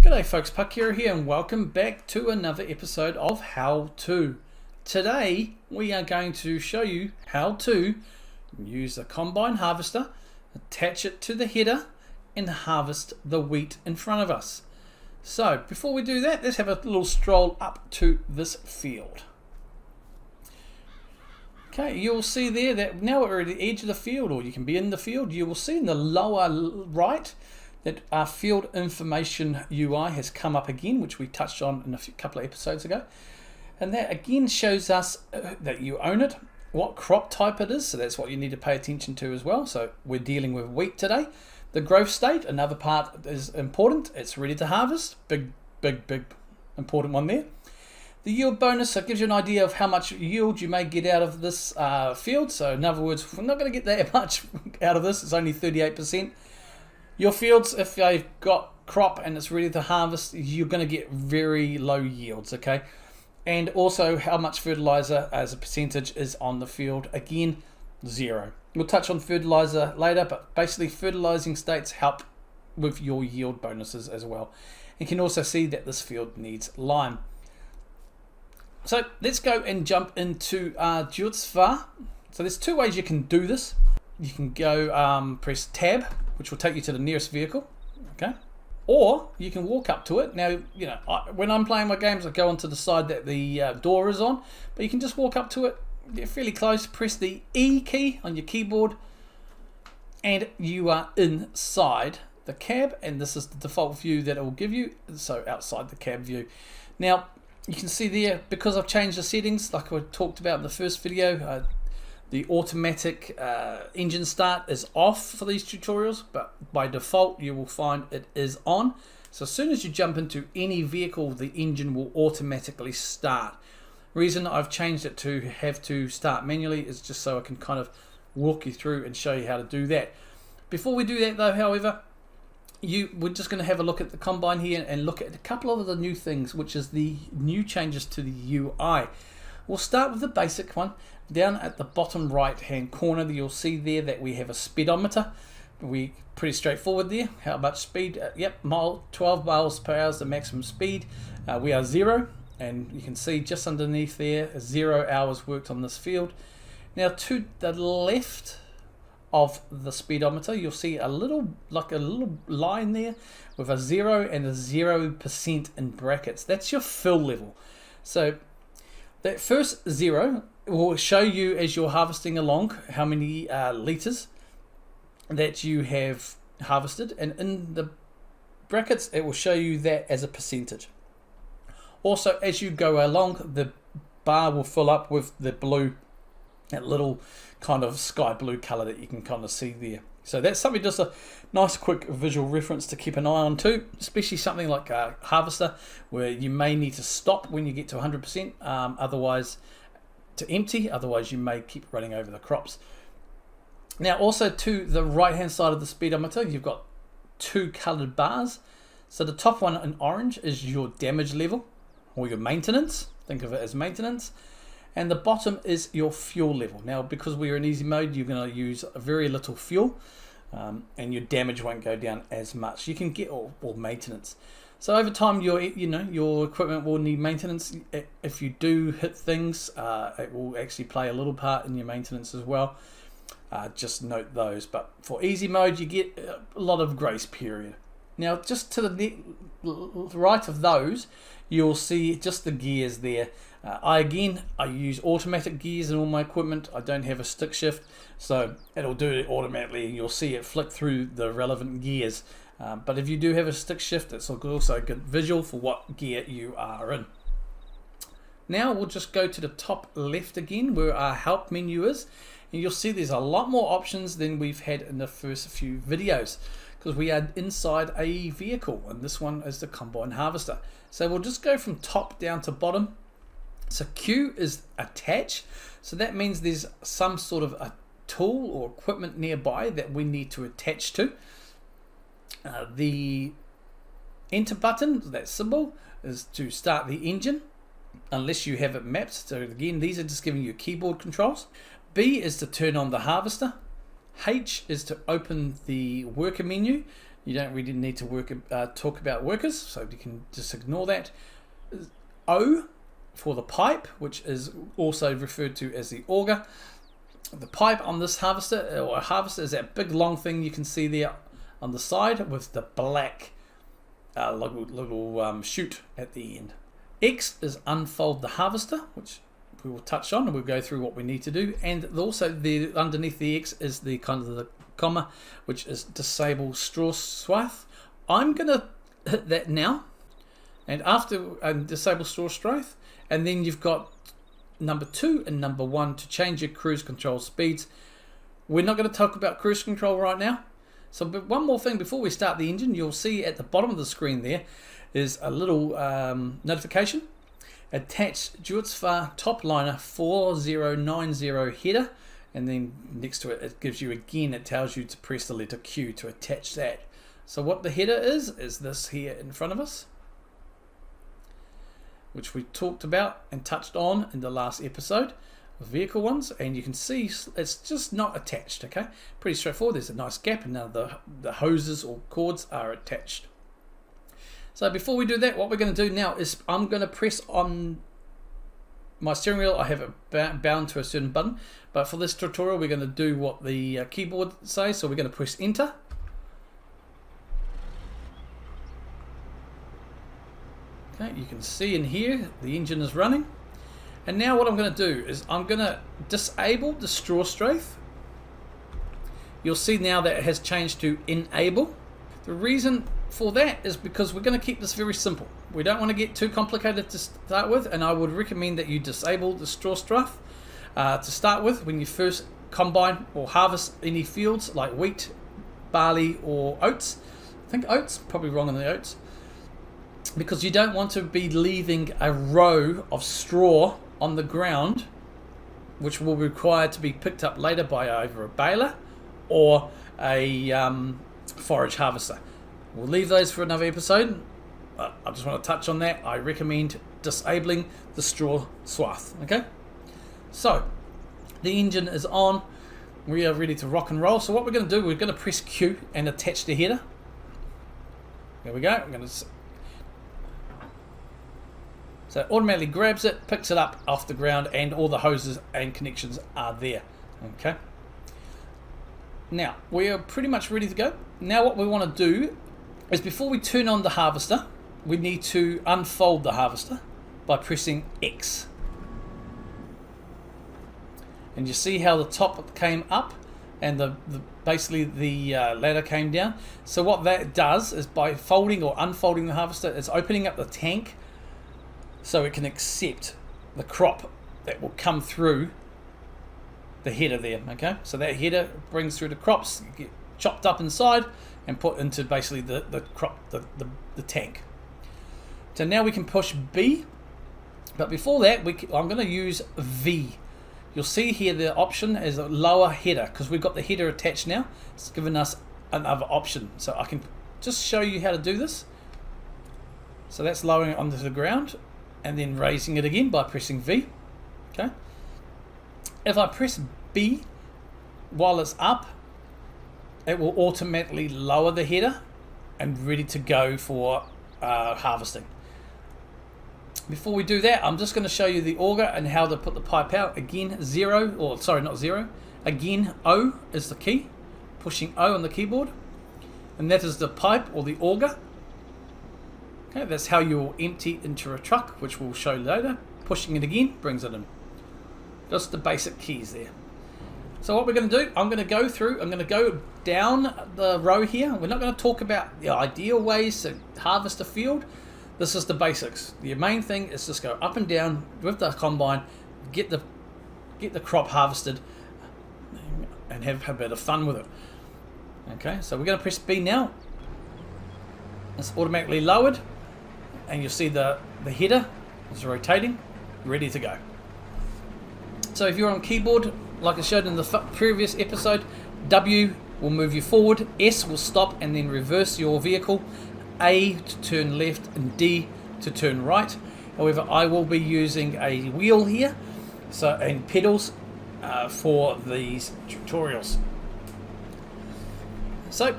G'day folks, Pakira here and welcome back to another episode of How To. Today we are going to show you how to use the combine harvester, attach it to the header and harvest the wheat in front of us. So before we do that, let's have a little stroll up to this field. Okay, you'll see there that now we're at the edge of the field, or you can be in the field. You will see in the lower right that our field information UI has come up again, which we touched on in a couple of episodes ago. And that again shows us that you own it, what crop type it is, so that's what you need to pay attention to as well. So we're dealing with wheat today. The growth state, another part is important. It's ready to harvest, big important one there. The yield bonus, so it gives you an idea of how much yield you may get out of this field. So in other words, we're not going to get that much out of this, it's only 38%. Your fields, if they've got crop and it's ready to harvest, you're going to get very low yields, okay? And also how much fertilizer as a percentage is on the field. Again, 0. We'll touch on fertilizer later, but basically fertilizing states help with your yield bonuses as well. You can also see that this field needs lime. So let's go and jump into Jutsvar. So there's two ways you can do this. You can go press tab, which will take you to the nearest vehicle, okay? Or you can walk up to it. Now, you know, when I'm playing my games, I go onto the side that the door is on, but you can just walk up to it. Get fairly close, press the E key on your keyboard, and you are inside the cab, and this is the default view that it will give you, so outside the cab view. Now, you can see there, because I've changed the settings, like I talked about in the first video, the automatic engine start is off for these tutorials, but by default you will find it is on. So as soon as you jump into any vehicle, the engine will automatically start. Reason I've changed it to have to start manually is just so I can kind of walk you through and show you how to do that. Before we do that though, however, we're just going to have a look at the combine here and look at a couple of the new things, which is the new changes to the UI. We'll start with the basic one. Down at the bottom right hand corner, you'll see there that we have a speedometer. We pretty straightforward there. How much speed? 12 miles per hour is the maximum speed. We are 0, and you can see just underneath there 0 hours worked on this field. Now to the left of the speedometer, you'll see a little line there with a 0 and a 0% in brackets. That's your fill level. So that first 0 will show you as you're harvesting along how many litres that you have harvested, and in the brackets it will show you that as a percentage. Also, as you go along, the bar will fill up with the blue, that little kind of sky blue colour that you can kind of see there. So that's something, just a nice quick visual reference to keep an eye on too, especially something like a harvester where you may need to stop when you get to 100%, otherwise to empty, otherwise you may keep running over the crops. Now also to the right hand side of the speedometer, you've got two coloured bars. So the top one in orange is your damage level or your maintenance, think of it as maintenance. And the bottom is your fuel level. Now, because we're in easy mode, you're going to use very little fuel, and your damage won't go down as much. You can get or maintenance. So over time, your equipment will need maintenance. If you do hit things, it will actually play a little part in your maintenance as well. Just note those. But for easy mode, you get a lot of grace period. Now, just to the right of those, you'll see just the gears there. I use automatic gears in all my equipment. I don't have a stick shift, so it'll do it automatically, and you'll see it flick through the relevant gears. But if you do have a stick shift, it's also a good visual for what gear you are in. Now we'll just go to the top left again, where our help menu is, and you'll see there's a lot more options than we've had in the first few videos, because we are inside a vehicle, and this one is the combine harvester. So we'll just go from top down to bottom. So Q is attach, so that means there's some sort of a tool or equipment nearby that we need to attach to. The enter button, that symbol, is to start the engine unless you have it mapped. So again, these are just giving you keyboard controls. B is to turn on the harvester. H is to open the worker menu. You don't really need to talk about workers, so you can just ignore that. O for the pipe, which is also referred to as the auger. The pipe on this harvester, or a harvester, is that big long thing you can see there on the side with the black little chute at the end. X is unfold the harvester, which we will touch on, and we'll go through what we need to do. And also underneath the X is the kind of the comma, which is disable straw swath. I'm going to hit that now, and after disable straw swath, and then you've got number 2 and number 1 to change your cruise control speeds. We're not going to talk about cruise control right now. So, but one more thing before we start the engine, you'll see at the bottom of the screen there is a little notification. Attach Juitsvar Topliner 4090 header, and then next to it, it gives you again, it tells you to press the letter Q to attach that. So what the header is this here in front of us, which we talked about and touched on in the last episode of vehicle ones, and you can see it's just not attached. Okay, pretty straightforward. There's a nice gap, and now the hoses or cords are attached. So before we do that, what we're going to do now is I'm going to press on my steering wheel. I have it bound to a certain button, but for this tutorial we're going to do what the keyboard says. So we're going to press enter. Okay, you can see in here the engine is running, and now what I'm going to do is I'm going to disable the straw strafe. You'll see now that it has changed to enable. The reason for that is because we're going to keep this very simple. We don't want to get too complicated to start with, and I would recommend that you disable the straw strafe to start with when you first combine or harvest any fields like wheat, barley or oats. I think oats, probably wrong on the oats, because you don't want to be leaving a row of straw on the ground which will require to be picked up later by either a baler or a forage harvester. We'll leave those for another episode. I just want to touch on that. I recommend disabling the straw swath. Okay, so the engine is on. We are ready to rock and roll. So what we're going to do, we're going to press Q and attach the header. There we go. We're going to, so it automatically grabs it, picks it up off the ground, and all the hoses and connections are there. Okay. Now we are pretty much ready to go. Now what we want to do is, before we turn on the harvester, we need to unfold the harvester by pressing X. And you see how the top came up and basically the ladder came down. So what that does is, by folding or unfolding the harvester, it's opening up the tank so it can accept the crop that will come through the header there. Okay, so that header brings through the crops, get chopped up inside and put into basically the crop, the tank. So now we can push B, but before that I'm going to use V. You'll see here the option is a lower header, because we've got the header attached now. It's given us another option, so I can just show you how to do this. So that's lowering it onto the ground and then raising it again by pressing V. Okay, if I press B while it's up, it will automatically lower the header and ready to go for harvesting. Before we do that, I'm just going to show you the auger and how to put the pipe out. Again, again, O is the key. Pushing O on the keyboard, and that is the pipe or the auger. Okay, that's how you will empty into a truck, which we'll show later. Pushing it again brings it in. Just the basic keys there. So what we're going to do, I'm going to go down the row here. We're not going to talk about the ideal ways to harvest a field. This is the basics. The main thing is just go up and down with the combine, get the crop harvested, and have a bit of fun with it. Okay, so we're going to press B now. It's automatically lowered, and you'll see the header is rotating, ready to go. So if you're on keyboard, like I showed in the previous episode, W will move you forward, S will stop and then reverse your vehicle, A to turn left, and D to turn right. However, I will be using a wheel here, and pedals for these tutorials. So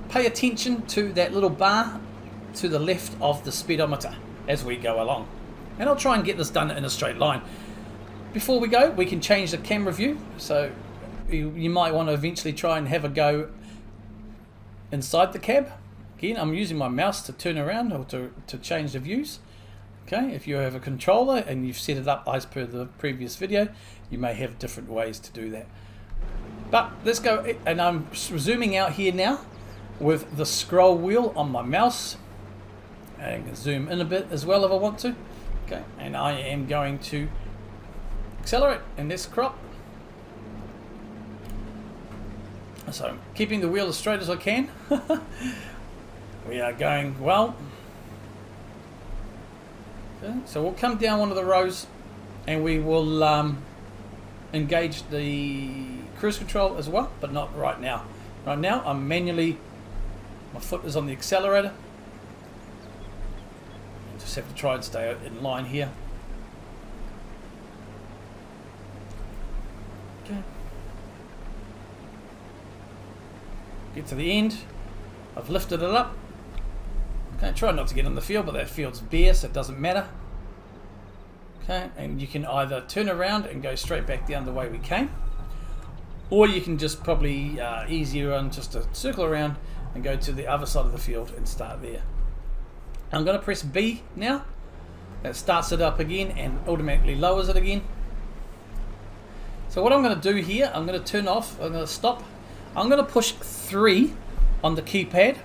pay attention to that little bar to the left of the speedometer as we go along. And I'll try and get this done in a straight line. Before we go, we can change the camera view. So you might want to eventually try and have a go inside the cab. Again, I'm using my mouse to turn around or to change the views. Okay, if you have a controller and you've set it up as per the previous video, you may have different ways to do that. But let's go, and I'm zooming out here now with the scroll wheel on my mouse. And I can zoom in a bit as well if I want to. Okay, and I am going to accelerate in this crop. So I'm keeping the wheel as straight as I can. We are going well. Okay, so we'll come down one of the rows and we will engage the cruise control as well, but not right now. Right now I'm manually, my foot is on the accelerator. Just have to try and stay in line here. Okay. Get to the end. I've lifted it up. Okay, try not to get in the field, but that field's bare, so it doesn't matter. Okay, and you can either turn around and go straight back down the way we came, or you can just probably easier on just to circle around and go to the other side of the field and start there. I'm going to press B now. That starts it up again and automatically lowers it again. So what I'm going to do here, I'm going to turn off, I'm going to stop. I'm going to push 3 on the keypad.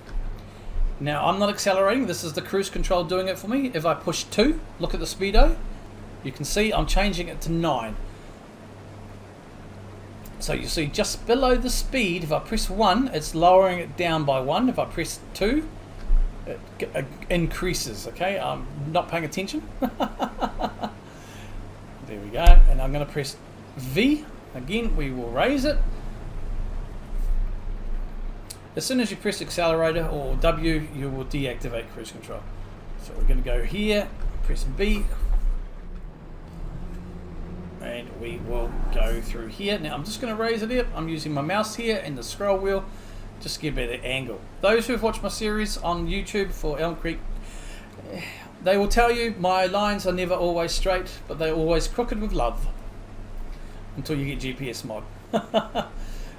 Now I'm not accelerating, this is the cruise control doing it for me. If I push 2, look at the speedo, you can see I'm changing it to 9. So you see just below the speed, if I press 1, it's lowering it down by 1. If I press 2, it increases. Okay, I'm not paying attention. There we go, and I'm going to press V. Again, we will raise it. As soon as you press accelerator or W, you will deactivate cruise control. So we're going to go here, press B, and we will go through here. Now I'm just going to raise it up. I'm using my mouse here and the scroll wheel just to get a better angle. Those who have watched my series on YouTube for Elm Creek, they will tell you my lines are never always straight, but they're always crooked with love. Until you get GPS mod.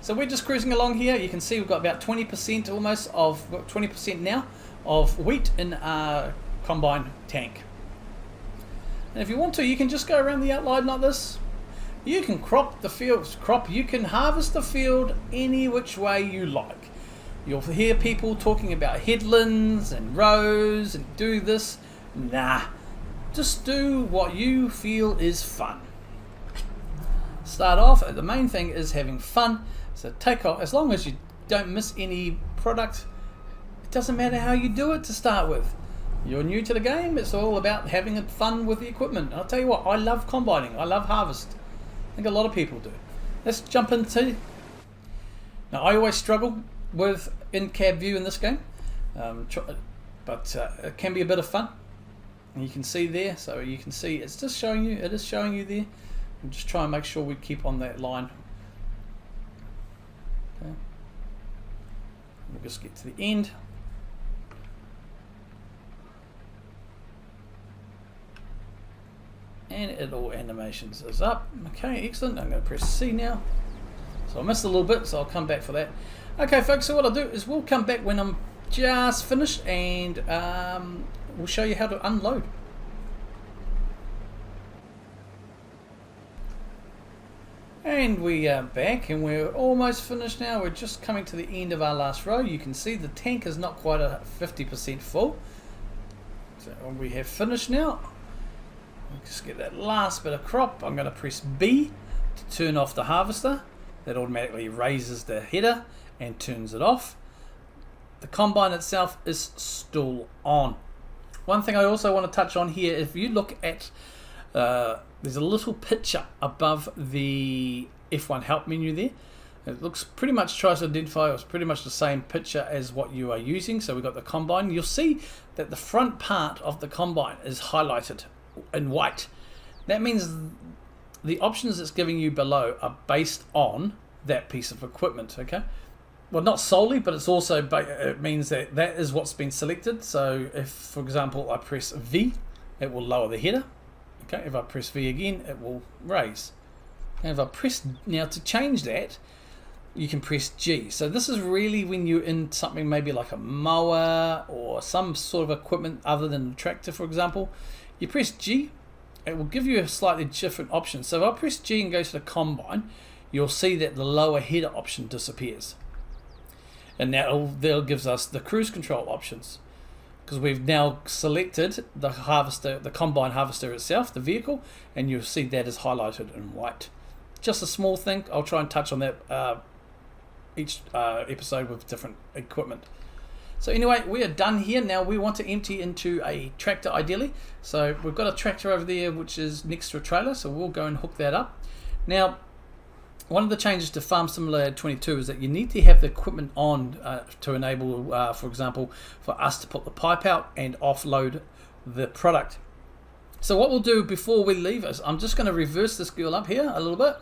So we're just cruising along here. You can see we've got about 20% almost of 20% now of wheat in our combine tank. And if you want to, you can just go around the outline like this. You can crop the fields, you can harvest the field any which way you like. You'll hear people talking about headlands and rows and do this. Nah, just do what you feel is fun. Start off, the main thing is having fun. So take off, as long as you don't miss any product, it doesn't matter how you do it to start with. You're new to the game, it's all about having fun with the equipment. And I'll tell you what, I love combining, I love harvest. I think a lot of people do. Let's jump into, now I always struggle with in-cab view in this game, but it can be a bit of fun. And you can see there, so you can see it's just showing you, it is showing you there. And just try and make sure we keep on that line. Okay. We'll just get to the end. And it all animations is up. Okay, excellent. I'm going to press C now. So I missed a little bit, so I'll come back for that. Okay, folks, so what I'll do is we'll come back when I'm just finished and we'll show you how to unload. And we are back and we're almost finished now. We're just coming to the end of our last row. You can see the tank is not quite a 50% full. So we have finished now. Let's just get that last bit of crop. I'm going to press B to turn off the harvester. That automatically raises the header and turns it off. The combine itself is still on. One thing I also want to touch on here, if you look at there's a little picture above the F1 help menu there. It looks pretty much, tries to identify, it's pretty much the same picture as what you are using. So we've got the combine. You'll see that the front part of the combine is highlighted in white. That means the options it's giving you below are based on that piece of equipment, okay? well, not solely, but it's also, it means that that is what's been selected. So if, for example, I press V, it will lower the header. Okay, if I press V again, it will raise. And if I press, now to change that, you can press G. So this is really when you're in something maybe like a mower or some sort of equipment other than a tractor, for example. You press G, it will give you a slightly different option. So if I press G and go to the combine, you'll see that the lower header option disappears. And that gives us the cruise control options, because we've now selected the harvester, the combine harvester itself, the vehicle, and you'll see that is highlighted in white. Just a small thing. I'll try and touch on that each episode with different equipment. So anyway, we are done here. Now we want to empty into a tractor ideally. So we've got a tractor over there which is next to a trailer, so we'll go and hook that up. Now, one of the changes to Farm Simulator 22 is that you need to have the equipment on to enable, for example, for us to put the pipe out and offload the product. So what we'll do before we leave is I'm just going to reverse this girl up here a little bit.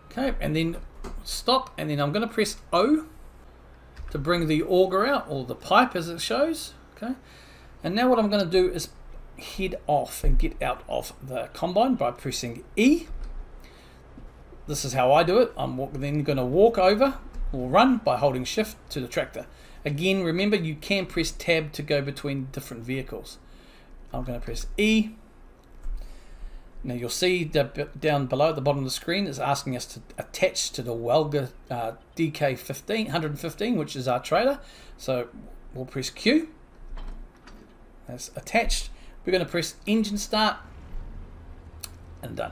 Okay, and then stop, and then I'm going to press O to bring the auger out, or the pipe as it shows. Okay, and now what I'm going to do is head off and get out of the combine by pressing E. This is how I do it. I'm then going to walk over or run by holding shift to the tractor. Again, remember you can press tab to go between different vehicles. I'm going to press E. Now you'll see down below at the bottom of the screen is asking us to attach to the Welger DK 115, which is our trailer. So we'll press Q. That's attached. We're going to press engine start and done.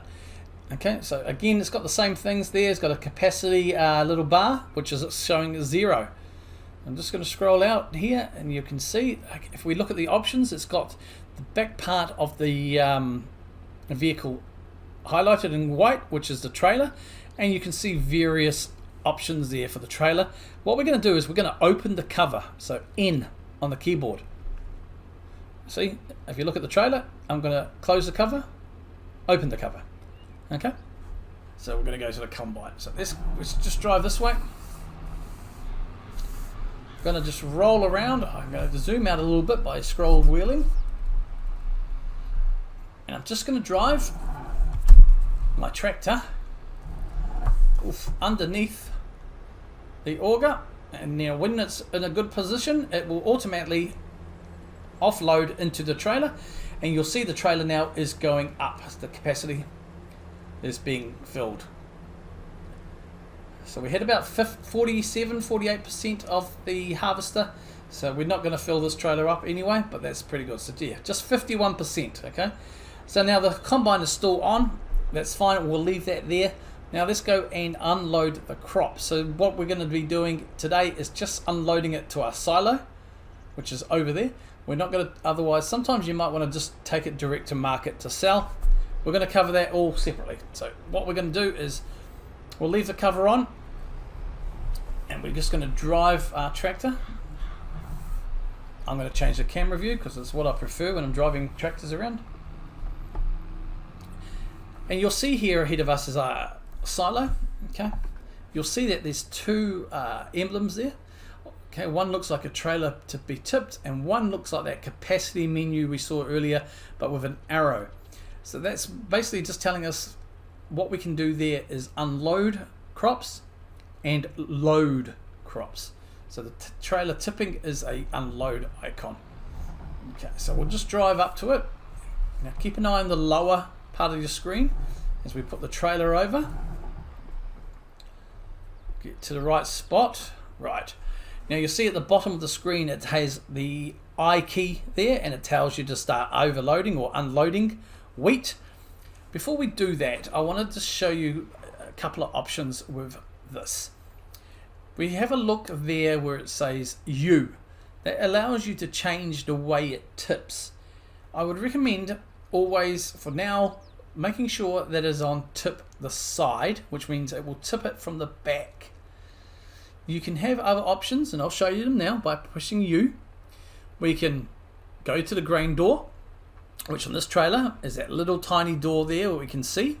Okay, so again, it's got the same things there. It's got a capacity little bar, which is showing 0. I'm just going to scroll out here, and you can see if we look at the options, it's got the back part of the vehicle highlighted in white, which is the trailer, and you can see various options there for the trailer. What we're going to do is we're going to open the cover, so N on the keyboard. See, if you look at the trailer, I'm going to close the cover, open the cover. Okay, so we're going to go to the combine. So let's just drive this way. I'm going to just roll around. I'm going to zoom out a little bit by scroll wheeling. And I'm just going to drive my tractor underneath the auger, and now when it's in a good position, it will automatically offload into the trailer, and you'll see the trailer now is going up. The capacity is being filled. So we had about 47-48% of the harvester. So we're not going to fill this trailer up anyway, but that's pretty good. So yeah, just 51%. Okay. So now the combine is still on. That's fine. We'll leave that there. Now let's go and unload the crop. So what we're going to be doing today is just unloading it to our silo, which is over there. We're not going to, otherwise sometimes you might want to just take it direct to market to sell. We're going to cover that all separately. So what we're going to do is we'll leave the cover on, and we're just going to drive our tractor. I'm going to change the camera view because it's what I prefer when I'm driving tractors around. And you'll see here ahead of us is our silo. Okay, you'll see that there's two emblems there. Okay, one looks like a trailer to be tipped, and one looks like that capacity menu we saw earlier, but with an arrow. So that's basically just telling us what we can do there is unload crops and load crops. So the trailer tipping is a unload icon. Okay, so we'll just drive up to it. Now keep an eye on the lower part of your screen as we put the trailer over. Get to the right spot. Right. Now you'll see at the bottom of the screen it has the I key there, and it tells you to start overloading or unloading wheat. Before we do that, I wanted to show you a couple of options with this. We have a look there where it says U. That allows you to change the way it tips. I would recommend always, for now, making sure that is on tip the side, which means it will tip it from the back. You can have other options, and I'll show you them now by pushing U. We can go to the grain door, which on this trailer is that little tiny door there we can see.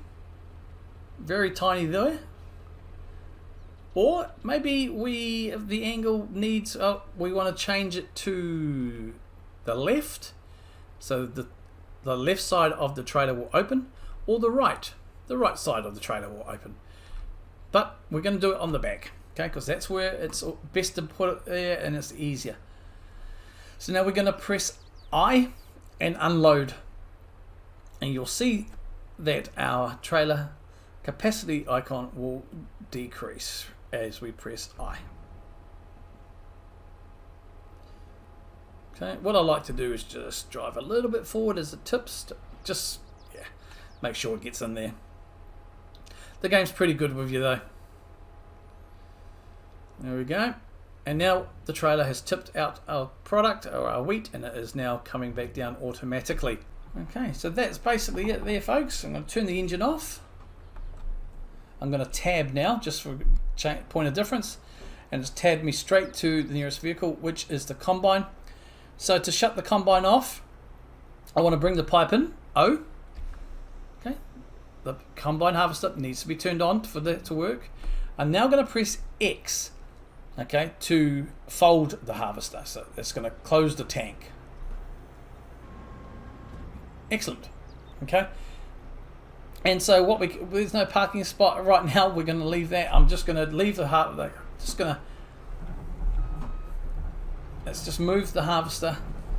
Very tiny there. Or maybe the angle needs, we want to change it to the left, so the left side of the trailer will open, or the right side of the trailer will open. But we're going to do it on the back, okay, because that's where it's best to put it there and it's easier. So now we're going to press I and unload, and you'll see that our trailer capacity icon will decrease as we press I. Okay, what I like to do is just drive a little bit forward as it tips, just make sure it gets in there. The game's pretty good with you though. There we go. And now the trailer has tipped out our product, or our wheat, and it is now coming back down automatically. Okay, so that's basically it there, folks. I'm going to turn the engine off. I'm going to tab now, just for point of difference, and it's tabbed me straight to the nearest vehicle, which is the combine. So to shut the combine off, I want to bring the pipe in, O. Okay, the combine harvester needs to be turned on for that to work. I'm now going to press X, okay, to fold the harvester. So it's going to close the tank. Excellent. Okay. And so there's no parking spot right now. We're going to leave that. I'm just going to leave the harvester. Let's just move the harvester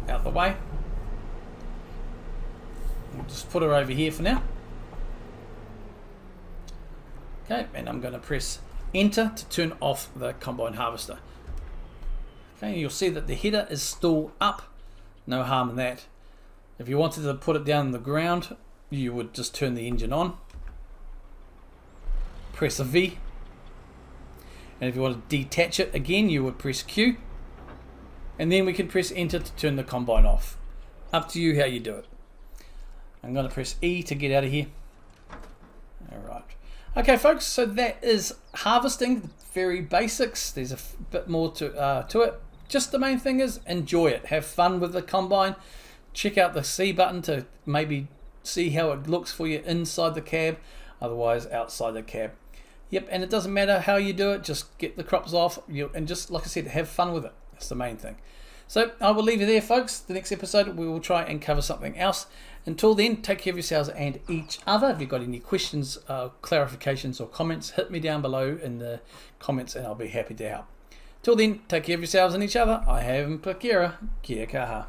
out the way. We'll just put her over here for now. Okay, and I'm going to press Enter to turn off the combine harvester. Okay, you'll see that the header is still up. No harm in that. If you wanted to put it down on the ground, you would just turn the engine on, press a V, and if you want to detach it again, you would press Q, and then we can press Enter to turn the combine off. Up to you how you do it. I'm going to press E to get out of here. Alright. Okay folks, so that is harvesting, very basics. There's a bit more to it. Just the main thing is enjoy it, have fun with the combine. Check out the C button to maybe see how it looks for you inside the cab, otherwise outside the cab. Yep, and it doesn't matter how you do it, just get the crops off, and just, like I said, have fun with it. That's the main thing. So I will leave you there, folks. The next episode we will try and cover something else. Until then, take care of yourselves and each other. If you've got any questions, clarifications or comments, hit me down below in the comments and I'll be happy to help. Till then, take care of yourselves and each other. I am Pakira. Kia kaha.